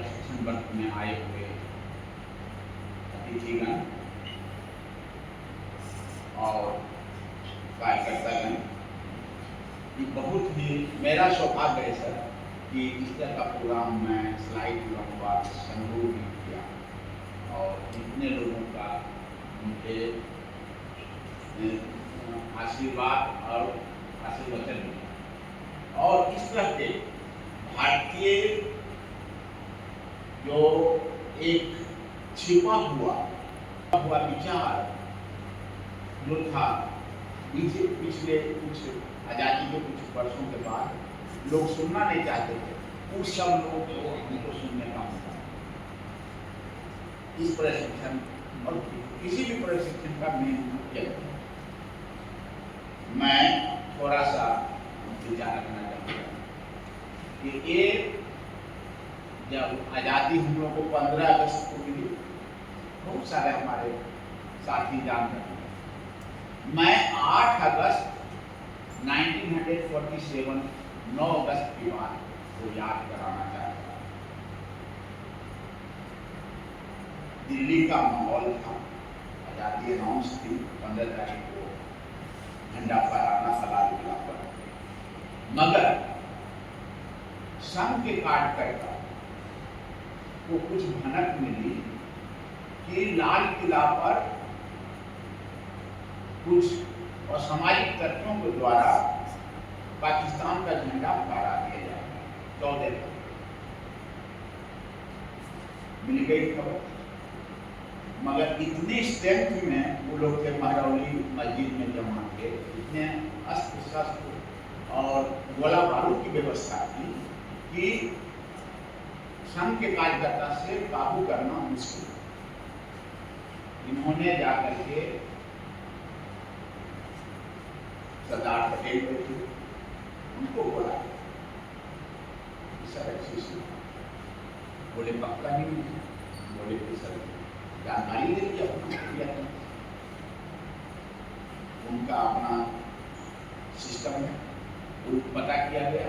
प्रशिक्षण वर्ग में आए हुए अतिथिगण और कार्यकर्तागण, ये बहुत ही मेरा सौभाग्य है सर कि इस तरह का प्रोग्राम मैं स्लाइड लंबा संभव नहीं किया और इतने लोगों का मुझे आशीर्वाद और आशीर्वचन मिला। और इस तरह के भारतीय जो एक छिपा हुआ विचार जो था पिछले कुछ आज़ादी के कुछ वर्षों के बाद लोग सुनना नहीं चाहते थे, उस सब लोगों को हमको सुनने का मौका। इस प्रशिक्षण और किसी भी प्रशिक्षण का मेन मुख्य मैं थोड़ा सा विचार रखना चाहूँगा कि ये जब आज़ादी हम लोग को 15 अगस्त को मिली, बहुत सारे हमारे साथी जान रहे हैं। मैं 8 अगस्त 1947 9 अगस्त की बात को याद कराना चाहता हूँ। दिल्ली का माहौल था, आज़ादी अनाउंस थी, 15 तारीख को झंडा फहराना सलाल किला पर, मगर संघ के कार्यकर्ता को कुछ भनक मिली कि लाल किला पर कुछ असामाजिक तत्वों के द्वारा पाकिस्तान का झंडा फहरा दिया जाएगा 14 को। मिल गई खबर, मगर इतनी स्ट्रेंथ में वो लोग थे, महरौली मस्जिद में जमा थे, इतने अस्त्र शस्त्र और गोला बारूद की व्यवस्था थी कि संघ के कार्यकर्ता से काबू करना मुश्किल। इन्होंने जाकर के सरदार पटेल बैठे, उनको बोला सर ऐसी बोले पक्का नहीं, बोले कि सर जानकारी दे दी अपना, उनका अपना सिस्टम है, उनको पता किया गया।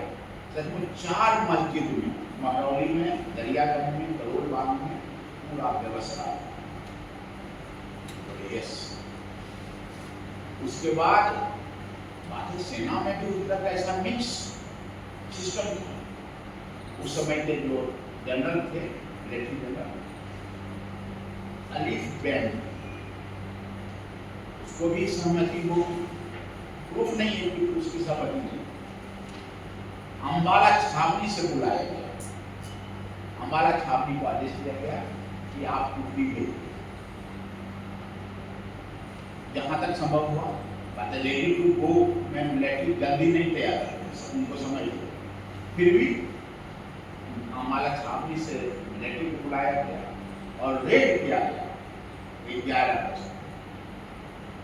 सचमुच 4 मस्जिद में, महरौली में, दरियागंज में, करोलबाग में पूरा व्यवस्था। यस, उसके बाद बाकी सेना में भी उस तरह का ऐसा मिक्स सिस्टम था। उस समय के जो जनरल थे, लेफ्टिनेंट जनरल अलीफ बैंड, उसको भी सहमति हो, प्रूफ नहीं है कि उसकी सहमति नहीं। अम्बाला छावनी से बुलाया गया, अम्बाला छावनी को आदेश दिया गया कि आप टुकड़ी भेजिए। जहाँ तक संभव हुआ, बात रेडी टू गो में मिलिट्री जल्दी नहीं तैयार है, उनको समझ लो। फिर भी अम्बाला छावनी से मिलिट्री को बुलाया गया और रेड किया गया 11 अगस्त,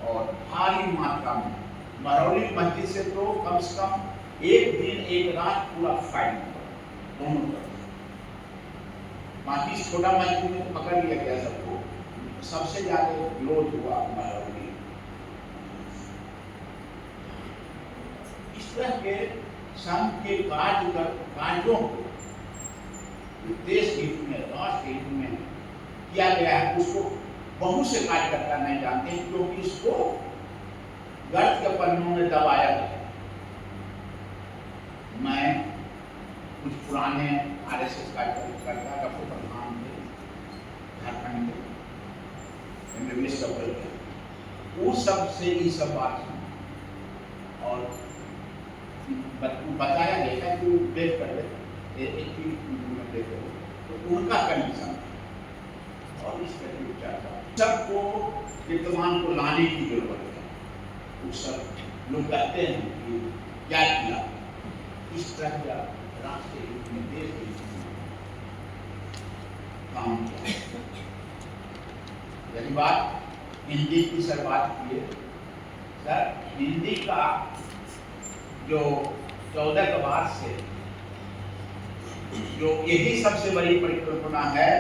और भारी मात्रा में महरौली मस्जिद से तो कम से कम एक दिन एक रात पूरा फाइट हुआ दोनों तरफ। बाकी छोटा मस्जिद में तो पकड़ लिया गया सबको, सबसे ज्यादा विरोध हुआ महरौली। इस तरह के संघ के कार्यों को देश हित में, राष्ट्र हित में किया गया है, उसको बहुत से कार्यकर्ता नहीं जानते हैं, क्योंकि इसको गर्द के पन्नों में दबाया गया। मैं कुछ पुराने आरएसएस कार्यकर्ता डॉक्टर प्रधान थे, झारखंड के एमबीबीएस डॉक्टर थे, वो सब से ये सब बात सुनी और बताया गया कि देख कर तो उनका कनेक्शन और इस तरह की चर्चा सबको विद्वान को लाने की जरूरत है। वो सब लोग कहते हैं कि क्या किया, इस तरह का राष्ट्र हित में, देश के हित में काम किया। यही बात हिंदी की सर बात की है सर, हिंदी का जो 14 कबार से जो यही सबसे बड़ी परिकल्पना है,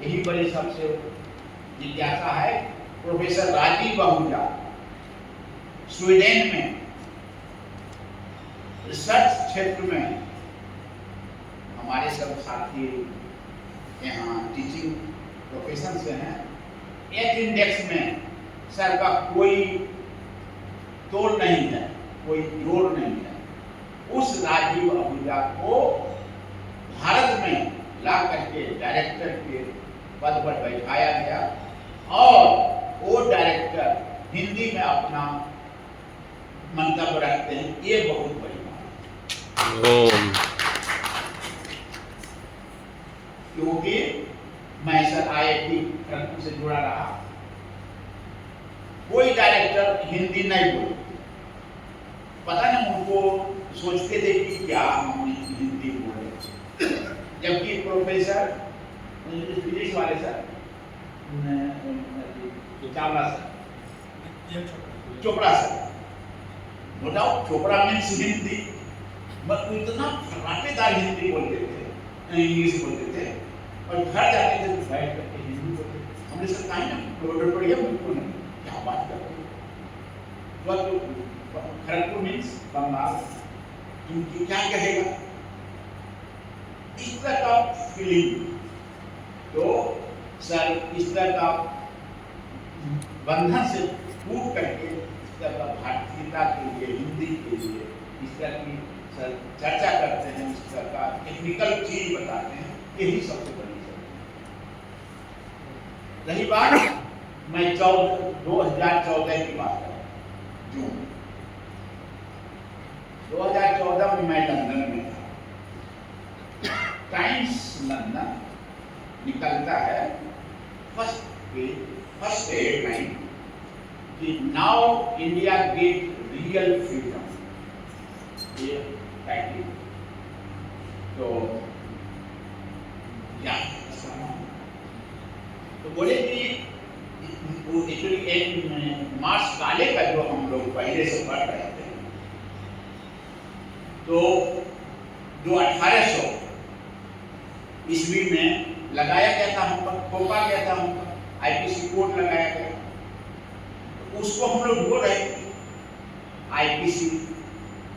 यही बड़ी सबसे जिज्ञासा है। प्रोफेसर राजीव आहूजा स्वीडन में रिसर्च क्षेत्र में हमारे सब साथी यहाँ टीचिंग प्रोफेशन से हैं, एक इंडेक्स में सर का कोई तोड़ नहीं है, कोई जोड़ नहीं है। उस राजीव आहूजा को भारत में ला करके डायरेक्टर के पद पर बैठाया गया और वो डायरेक्टर हिंदी में अपना मंतव्य रखते हैं। ये बहुत बड़ी बात है, क्योंकि मैं सर IIT खड़गपुर से जुड़ा रहा, कोई डायरेक्टर हिंदी नहीं बोलते, पता नहीं उनको सोचते थे कि क्या हम हिंदी बोले, जबकि प्रोफेसर फिजिक्स वाले sir Chopra sir, no doubt Chopra means Hindi, मगर इतना फराटेदार हिंदी बोलते थे, इंग्लिश बोलते थे, और घर जाते थे तो बैठ करके हिंदी बोलते थे। हमने सर कहा ना प्रोडक्ट बढ़िया, बिल्कुल नहीं, क्या बात कर रहे हो, खड़गपुर मीन्स बंगाल, तुमकी क्या कहेगा, इस तरह का फीलिंग। तो सर इस तरह का बंधन से टूट करके इस तरह का भारतीयता के लिए, हिंदी के लिए इस तरह की सर चर्चा करते हैं, इस तरह का टेक्निकल चीज बताते हैं, यही सबसे बड़ी चीज। रही बात, मैं 2014 की बात कर, जून 2014 में मैं लंदन में था। टाइम्स लंदन निकलता है फर्स्ट हेडलाइन कि now India get real freedom, ये टाइटल। तो क्या तो बोले कि एक्चुअली एक मार्क्स काले का जो हम लोग पहले से पढ़ रहे थे, तो जो 1800 ईस्वी में लगाया गया था हम पर, थोपा गया था हम पर, IPC कोड लगाया गया, तो उसको हम लोग बोल रहे थे IPC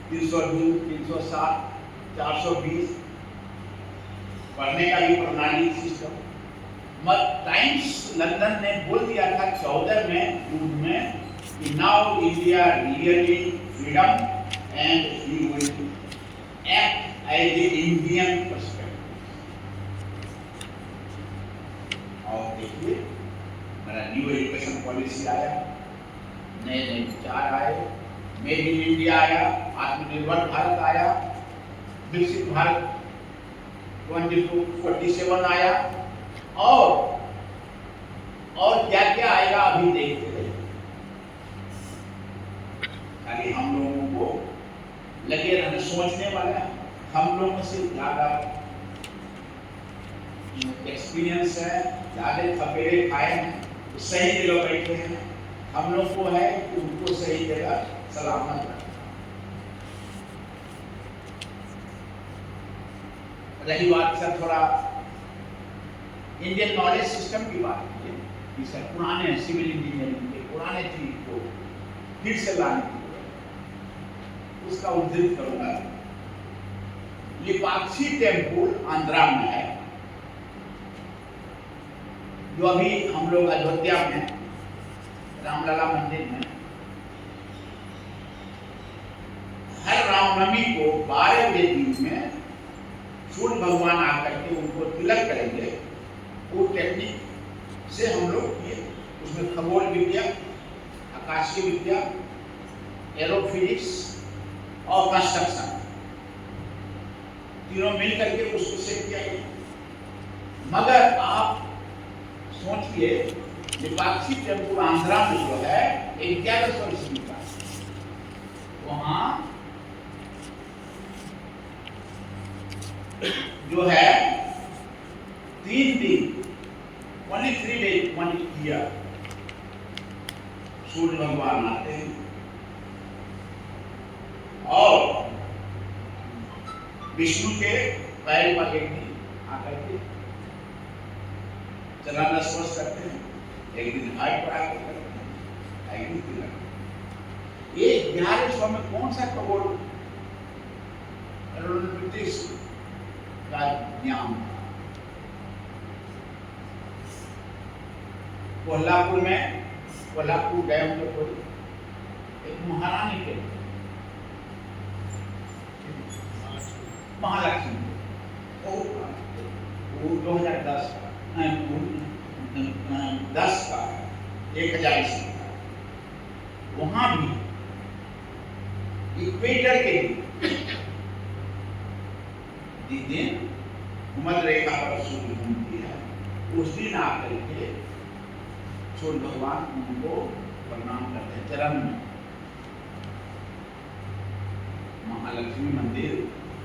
302, 307, 420 पढ़ने का भी प्रणाली सिस्टम। टाइम्स लंदन ने बोल दिया था 14 में जून में कि now India really freedom and he will act as a Indian perspective. और देखिए मेरा न्यू एजुकेशन पॉलिसी आया, नए नए विचार आए, मेड इन इंडिया आया, आत्मनिर्भर भारत आया, विकसित भारत 2047 आया, और क्या क्या आएगा अभी देखते रहिए। खाली हम लोगों को लगे रहने सोचने वाला, हम लोगों से ज्यादा एक्सपीरियंस है, ज्यादा थपेड़े खाए हैं, तो सही जगह बैठे हैं। हम लोग को है कि उनको सही जगह सलामत रखें। रही बात सर थोड़ा इंडियन नॉलेज सिस्टम की बात की, कि सर पुराने सिविल इंजीनियरिंग के पुराने चीज को फिर से लाने की, उसका उद्धृत करूंगा। लिपाक्षी टेम्पल आंध्रा में है, जो अभी हम लोग अयोध्या में रामलला मंदिर में हर रामनवमी को 12 बजे दिन में सूर्य भगवान आकर के उनको तिलक करेंगे। वो टेक्निक से हम लोग किए, उसमें खगोल विद्या, आकाशीय विद्या, एरोफिजिक्स और कंस्ट्रक्शन तीनों मिल करके उसको सेट किया गया। मगर आप सोचिए लिपाक्षी टेम्पल आंध्रा में जो है 1100 ईस्वी का, वहां जो है 3 दिन, only 3 days, 1 year, सूर्य भगवान आते हैं और विष्णु के पैर पर एक दिन आकर के चलाना स्पर्श करते हैं, एक दिन हाथ पर आकर करते हैं, एक दिन तिलक। ये 1100 में कौन सा खगोल ब्रिटिश का ज्ञान था? कोल्हापुर में, कोल्हापुर गए होंगे कोई, एक महारानी के महालक्ष्मी, वो 2010 का 10 का 1000 ईस्वी का, वहां भी इक्वेटर के दिन भूमध्य रेखा पर सूर्य घूमती है, उस दिन आकर के सूर्य भगवान उनको प्रणाम करते हैं चरण में। महालक्ष्मी मंदिर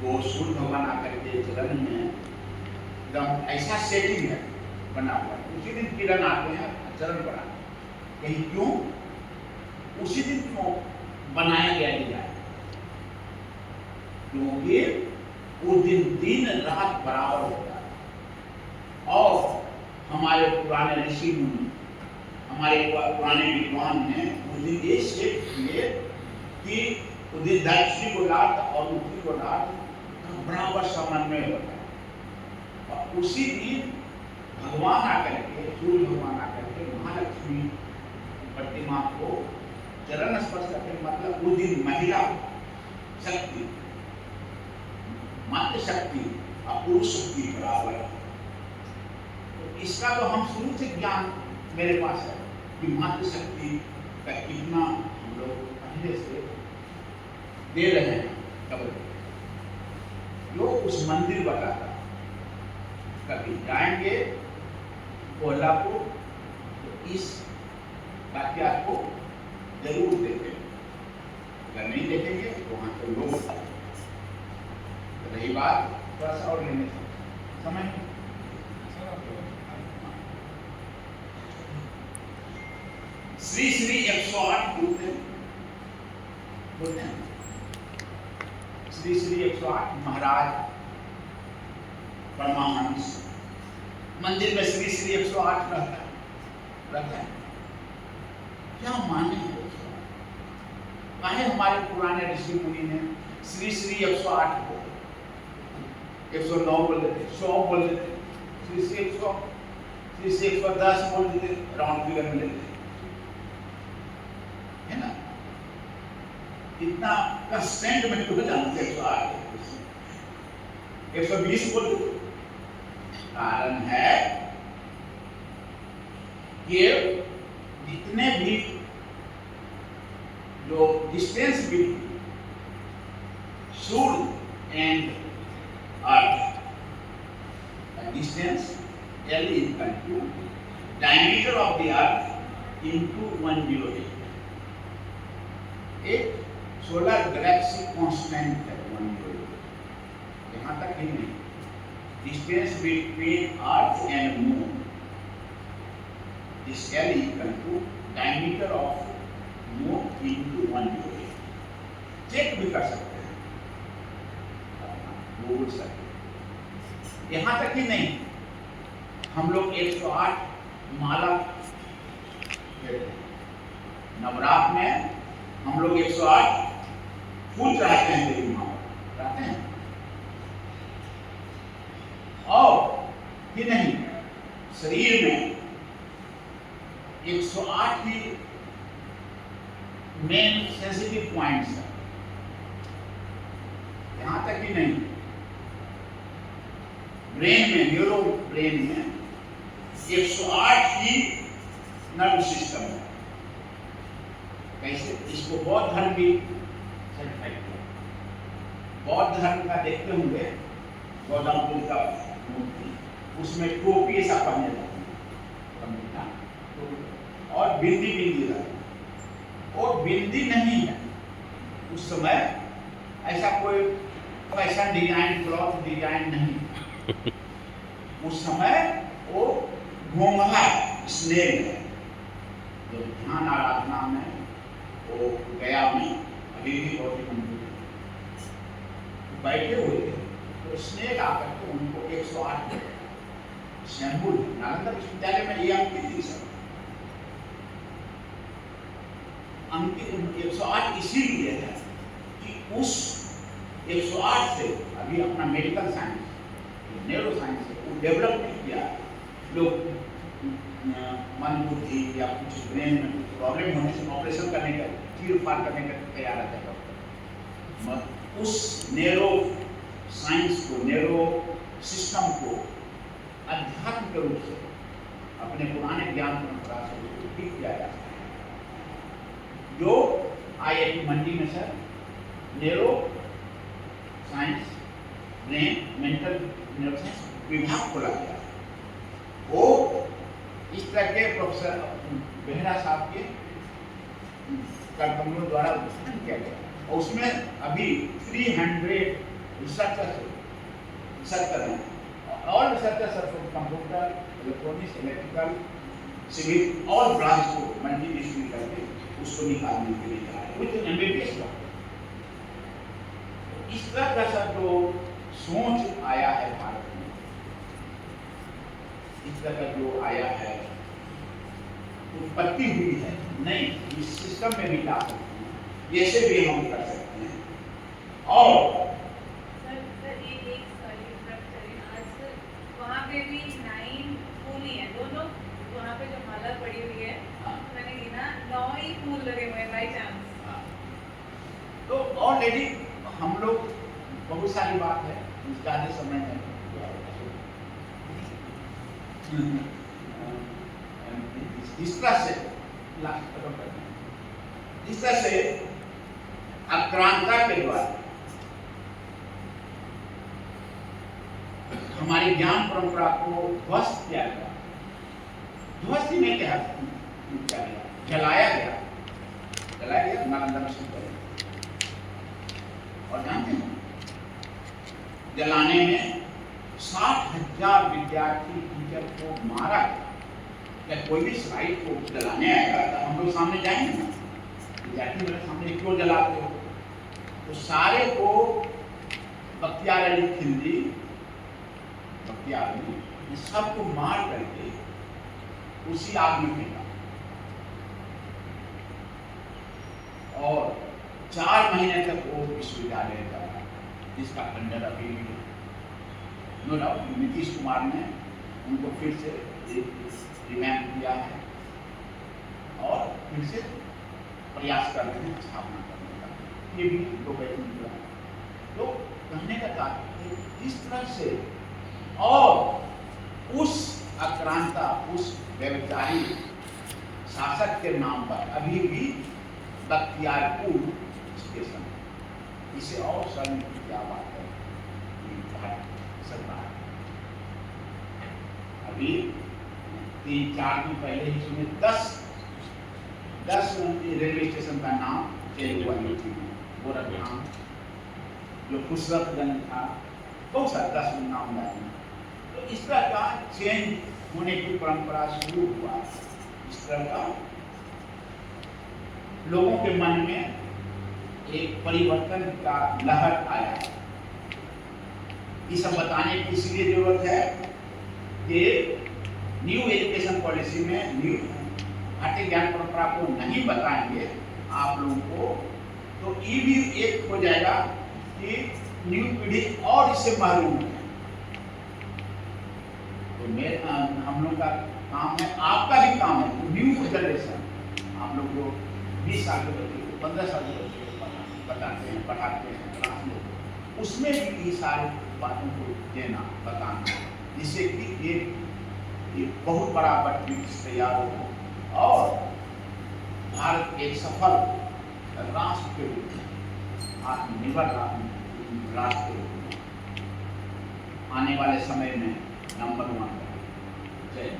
वो सूर्य भगवान आकर के चरण में एकदम ऐसा सेटिंग है बना हुआ है, उसी दिन किरण आते हैं चरण पर। कहीं क्यों, उसी दिन क्यों बनाया गया डिजाइन? क्योंकि उस दिन दिन रात बराबर होता है। और हमारे पुराने ऋषि मुनि, हमारे पुराने विद्वान ने उस दिन ये सेट किए कि उस दिन दक्षिणी गोलार्ध और उत्तरी गोलार्ध बराबर समन्वय होता है। और उसी दिन भगवान आकर के, सूर्य भगवान आकर के महालक्ष्मी प्रतिमा को चरण स्पर्श करते, मतलब उस दिन महिला शक्ति, मातृ शक्ति और पुरुष शक्ति बराबर है। तो इसका तो हम शुरू से ज्ञान मेरे पास है कि मातृ शक्ति का कितना हम लोग पहले से दे रहे हैं। कब जो उस मंदिर बताता, कभी जाएंगे कोल्हापुर तो इस वाक्यात को जरूर देखेंगे, अगर नहीं देखेंगे तो वहां के लोग। रही बात थोड़ा सा और लेने समय, श्री श्री 108 बोलते हैं, श्री श्री 108 महाराज परमाहंस मंदिर में श्री श्री 108 रहता है। क्या माने हैं? काहे हमारे पुराने ऋषि मुनि ने श्री श्री 108 को 109 बोल देते, 100 बोल देते, श्री श्री 100, श्री श्री 110 बोल देते, राउंड फिगर में लेते है ना। इतना कंस्टेंट में तो जानते 108 120 बोल देते। कारण है कि जितने भी जो distance between Surya and earth, distance L is equal to diameter of the earth into 108. एक सोलर गैलेक्सी कांस्टेंट है 108, यहाँ तक ही नहीं। Distance between earth and moon, this L is equal to diameter of moon into 108. Check भी कर सकते हैं, Google सकते। यहाँ तक ही नहीं, हम लोग 108 माला नवरात्र में हम लोग 108 फूल चढ़ाते हैं, देवी माँ चढ़ाते हैं। और ही नहीं, शरीर में 108 ही मेन सेंसिटिव पॉइंट्स है। यहाँ तक ही नहीं, ब्रेन में, न्यूरो ब्रेन में 108 ही नर्व सिस्टम है। कैसे? इसको बौद्ध धर्म भी सर्टिफाई किया। बौद्ध धर्म का देखते होंगे, गौतम बुद्ध का मूर्ति, उसमें टोपी ऐसा पहने जाते हैं और बिंदी बिंदी रहती, और बिंदी नहीं है उस समय, ऐसा कोई फैशन डिजाइन, क्लॉथ डिजाइन नहीं। उस समय वो घोंघा स्नेल है। तो ध्यान आराधना में वो गया में अभी भी बहुत बैठे हुए थे, तो स्नेल आकर के उनको 108 शैम्बुल नालंदा विश्वविद्यालय में ये अंकित थी सब। अंकित 108 इसीलिए है कि उस 108 से अभी अपना मेडिकल साइंस, न्यूरो साइंस से वो डेवलप किया लोग मन बुद्धि या कुछ ब्रेन में कुछ प्रॉब्लम होने से ऑपरेशन करने का, चीर फाड़ करने का तैयार रहता है डॉक्टर। उस नेरो साइंस को, नेरो सिस्टम को अध्यात्म के रूप से अपने पुराने ज्ञान परंपरा से उसको ठीक किया जा सकता है। जो IIT मंडी में sir narrow science brain mental neuroscience विभाग खोला गया। वो इस तरह के प्रोफेसर बेहरा साहब के कर्तव्यों द्वारा उत्थान किया गया और उसमें अभी 300 रिसर्चर्स रिसर्च कर रहे हैं। All researchers computer, electronics, electrical, civil और ब्रांच को मल्टीडिसिप्लिनरी करके उसको निकालने के लिए जा रहे हैं विद MBBS डॉक्टर। इस तरह का सब जो सोच आया है भारत में, इस तरह का जो आया है, उत्पत्ति हुई है, नहीं इस सिस्टम में भी ला सकते हैं, ऐसे भी हम कर सकते हैं। और वहाँ पे भी 9 फूल ही है, दोनों वहाँ पे जो माला पड़ी हुई है, मैंने गिना 9 ही फूल लगे हुए हैं बाई चांस। तो ऑलरेडी हम लोग बहुत सारी बात है, ज़्यादा समय है इस तरह से लास्ट खत्म करना है। इस तरह से आक्रांता के द्वारा हमारी ज्ञान परंपरा को ध्वस्त किया गया। ध्वस्त ही नहीं किया गया, जलाया गया, जलाया गया नालंदा में शुरू करें। और जानते हैं जलाने में 60,000 विद्यार्थी टीचर को मारा गया। या कोई भी साइट को जलाने आएगा तो हम लोग सामने जाएंगे ना, विद्यार्थी मेरे सामने क्यों जलाते हो, तो सारे को बख्तियार अली खिलजी, बख्तियार अली सबको मार करके उसी आग में फेंका। और 4 महीने तक वो विश्वविद्यालय चला, जिसका खंडन अभी भी नो डाउट नीतीश कुमार ने उनको फिर से रिवैम्प किया है और फिर से प्रयास कर रहे हैं स्थापना करने का। ये भी दो बैठक हुआ है। तो कहने का तात्पर्य इस तरह से, और उस आक्रांता, उस व्यभिचारी शासक के नाम पर अभी भी बख्तियारपुर स्टेशन, इसे और शर्म की क्या बात है भारत सरकार अभी 3-4 दिन पहले ही सुने 10 रेलवे स्टेशन का नाम चेंज हुआ यूपी में। गोरखधाम, जो खुशरतगंज था, बहुत सारे 10 नाम डाले। तो इस तरह का चेंज होने की परंपरा शुरू हुआ। इस तरह का लोगों के मन में एक परिवर्तन का लहर आया। ये सब बताने की इसलिए जरूरत है कि न्यू एजुकेशन पॉलिसी में न्यू भारतीय ज्ञान परंपरा को नहीं बताएंगे आप लोगों को, तो ये भी एक हो जाएगा कि न्यू पीढ़ी और इससे महरूम है। तो हम लोग का काम है, आपका भी काम है, तो न्यू जनरेशन, आप लोग जो 20 साल के बच्चे को 15 साल के बच्चे को बताते हैं, पढ़ाते हैं क्लास में, उसमें भी ये सारी बातों को देना, बताना, जिससे कि एक बहुत बड़ा वृक्ष तैयार हो और भारत एक सफल राष्ट्र के रूप में, आत्मनिर्भर राष्ट्र के रूप में आने वाले समय में नंबर 1 जय।